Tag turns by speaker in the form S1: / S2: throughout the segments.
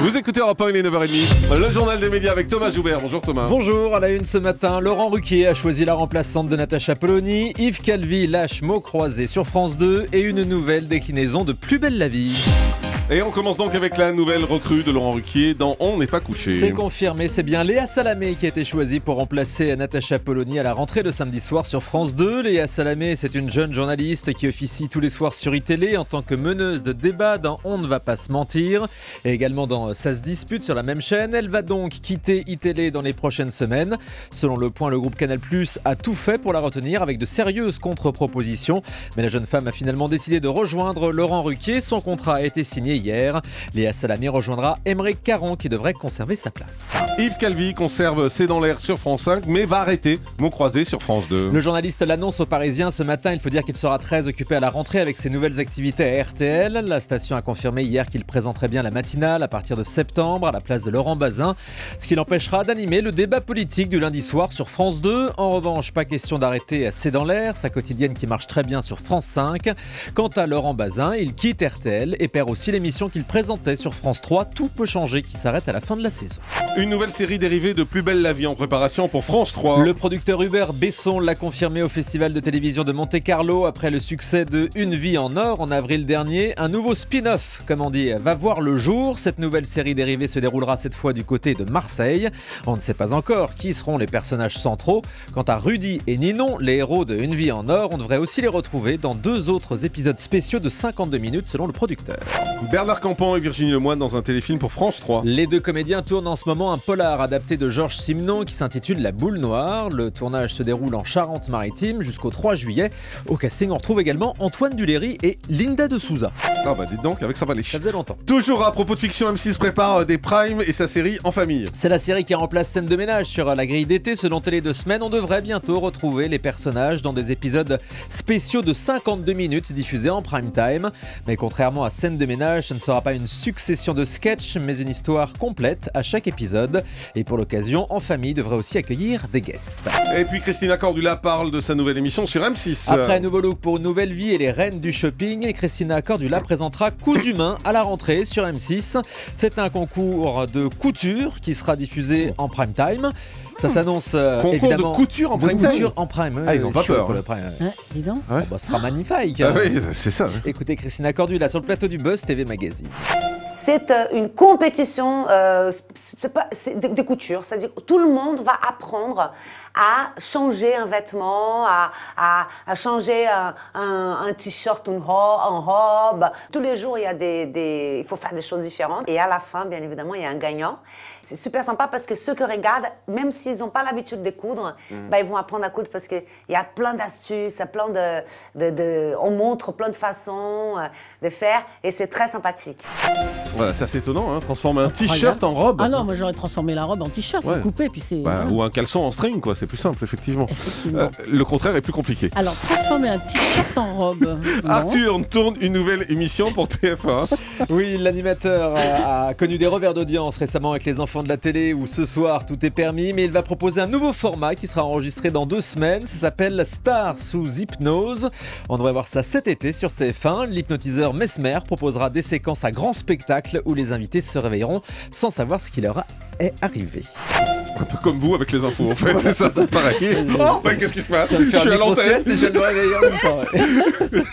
S1: Vous écoutez Europe 1, il est 9h30. Le journal des médias avec Thomas Joubert. Bonjour Thomas.
S2: Bonjour, à la une ce matin, Laurent Ruquier a choisi la remplaçante de Natacha Polony. Yves Calvi lâche mots croisés sur France 2 et une nouvelle déclinaison de Plus belle la vie.
S1: Et on commence donc avec la nouvelle recrue de Laurent Ruquier dans On n'est pas couché.
S2: C'est confirmé, c'est bien Léa Salamé qui a été choisie pour remplacer Natacha Polony à la rentrée de samedi soir sur France 2. Léa Salamé, c'est une jeune journaliste qui officie tous les soirs sur iTélé en tant que meneuse de débat dans On ne va pas se mentir et également dans Ça se dispute sur la même chaîne. Elle va donc quitter iTélé dans les prochaines semaines. Selon Le Point, le groupe Canal+ a tout fait pour la retenir avec de sérieuses contre-propositions. Mais la jeune femme a finalement décidé de rejoindre Laurent Ruquier. Son contrat a été signé hier. Léa Salamé rejoindra Aymeric Caron qui devrait conserver sa place.
S1: Yves Calvi conserve C'est dans l'air sur France 5 mais va arrêter mots croisés sur France 2.
S2: Le journaliste l'annonce aux Parisiens ce matin. Il faut dire qu'il sera très occupé à la rentrée avec ses nouvelles activités à RTL. La station a confirmé hier qu'il présenterait bien la matinale à partir de septembre à la place de Laurent Bazin, ce qui l'empêchera d'animer le débat politique du lundi soir sur France 2. En revanche, pas question d'arrêter C'est dans l'air, sa quotidienne qui marche très bien sur France 5. Quant à Laurent Bazin, il quitte RTL et perd aussi l'émission qu'il présentait sur France 3. Tout peut changer qui s'arrête à la fin de la saison.
S1: Une nouvelle série dérivée de Plus belle la vie en préparation pour France 3.
S2: Le producteur Hubert Besson l'a confirmé au Festival de télévision de Monte-Carlo après le succès de Une vie en or en avril dernier. Un nouveau spin-off, comme on dit, va voir le jour. Cette nouvelle série dérivée se déroulera cette fois du côté de Marseille. On ne sait pas encore qui seront les personnages centraux. Quant à Rudy et Ninon, les héros de Une vie en or, on devrait aussi les retrouver dans 2 autres épisodes spéciaux de 52 minutes selon le producteur.
S1: Bernard Campan et Virginie Lemoine dans un téléfilm pour France 3.
S2: Les deux comédiens tournent en ce moment un polar adapté de Georges Simenon qui s'intitule La boule noire. Le tournage se déroule en Charente-Maritime jusqu'au 3 juillet. Au casting, on retrouve également Antoine Duléry et Linda de Souza.
S1: Ah bah dites donc, avec ça va aller.
S2: Ça faisait longtemps.
S1: Toujours à propos de fiction, M6 prépare des primes et sa série En famille.
S2: C'est la série qui remplace Scène de ménage sur la grille d'été. Selon Télé 2 Semaines, on devrait bientôt retrouver les personnages dans des épisodes spéciaux de 52 minutes diffusés en prime time. Mais contrairement à Scène de ménage, ce ne sera pas une succession de sketchs, mais une histoire complète à chaque épisode. Et pour l'occasion, En famille devrait aussi accueillir des guests.
S1: Et puis Christina Cordula parle de sa nouvelle émission sur M6.
S2: Après un nouveau look pour Une nouvelle vie et les reines du shopping, Christina Cordula présentera Coups humains à la rentrée sur M6. C'est un concours de couture qui sera diffusé en prime time. Ça s'annonce évidemment
S1: de couture en prime time.
S2: Couture en prime.
S1: Ah, ils ont pas peur.
S2: Dis donc.
S1: Ouais.
S2: Bon, ce sera magnifique.
S1: Ah oui, c'est ça.
S2: Écoutez Christina Cordula sur le plateau du Buzz TV Magazine.
S3: C'est une compétition de couture, c'est-à-dire que tout le monde va apprendre à changer un vêtement, à changer un t-shirt en robe. Tous les jours, il faut faire des choses différentes. Et à la fin, bien évidemment, il y a un gagnant. C'est super sympa parce que ceux qui regardent, même s'ils n'ont pas l'habitude de coudre, ils vont apprendre à coudre parce qu'il y a plein d'astuces, on montre plein de façons de faire et c'est très sympathique.
S1: Voilà, c'est assez étonnant, hein, transformer un t-shirt en robe.
S4: Ah non, moi j'aurais transformé la robe en t-shirt, coupé, puis c'est...
S1: Ou un caleçon en string, quoi, c'est plus simple, effectivement. Le contraire est plus compliqué.
S4: Alors, transformer un t-shirt en robe...
S1: Arthur tourne une nouvelle émission pour TF1.
S2: Oui, l'animateur a connu des revers d'audience récemment avec Les Enfants de la télé où ce soir tout est permis, mais il va proposer un nouveau format qui sera enregistré dans 2 semaines. Ça s'appelle Star sous hypnose. On devrait voir ça cet été sur TF1. L'hypnotiseur Mesmer proposera des séquences à grand spectacle où les invités se réveilleront sans savoir ce qui leur est arrivé.
S1: Un peu comme vous avec les infos en fait, c'est ça, c'est pareil. Oh, bah, qu'est-ce qui se passe? Je suis à l'antenne
S2: et je me réveille en même temps.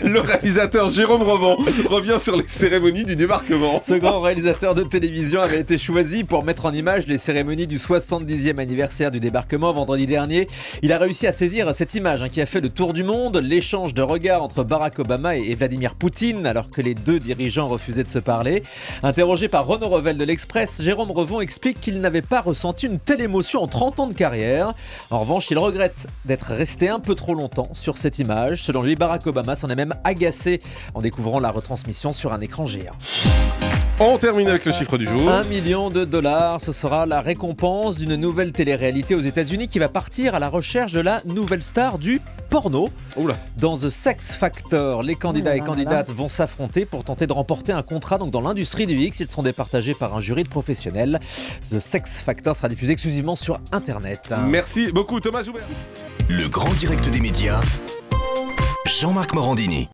S1: Le réalisateur Jérôme Revon revient sur les cérémonies du débarquement.
S2: Ce grand réalisateur de télévision avait été choisi pour mettre en image les cérémonies du 70e anniversaire du débarquement vendredi dernier. Il a réussi à saisir cette image qui a fait le tour du monde, l'échange de regards entre Barack Obama et Vladimir Poutine alors que les 2 dirigeants refusaient de se parler. Interrogé par Renaud Revel de l'Express, Jérôme Revon explique qu'il n'avait pas ressenti une telle émotion en 30 ans de carrière. En revanche, il regrette d'être resté un peu trop longtemps sur cette image. Selon lui, Barack Obama s'en est même agacé en découvrant la retransmission sur un écran géant.
S1: On termine avec le chiffre du jour.
S2: $1 million, ce sera la récompense d'une nouvelle télé-réalité aux États-Unis qui va partir à la recherche de la nouvelle star du porno.
S1: Oula.
S2: Dans The Sex Factor, les candidats et candidates vont s'affronter pour tenter de remporter un contrat dans l'industrie du X. Ils seront départagés par un jury de professionnels. The Sex Factor sera diffusé exclusivement sur Internet.
S1: Merci beaucoup Thomas Joubert.
S5: Le grand direct des médias, Jean-Marc Morandini.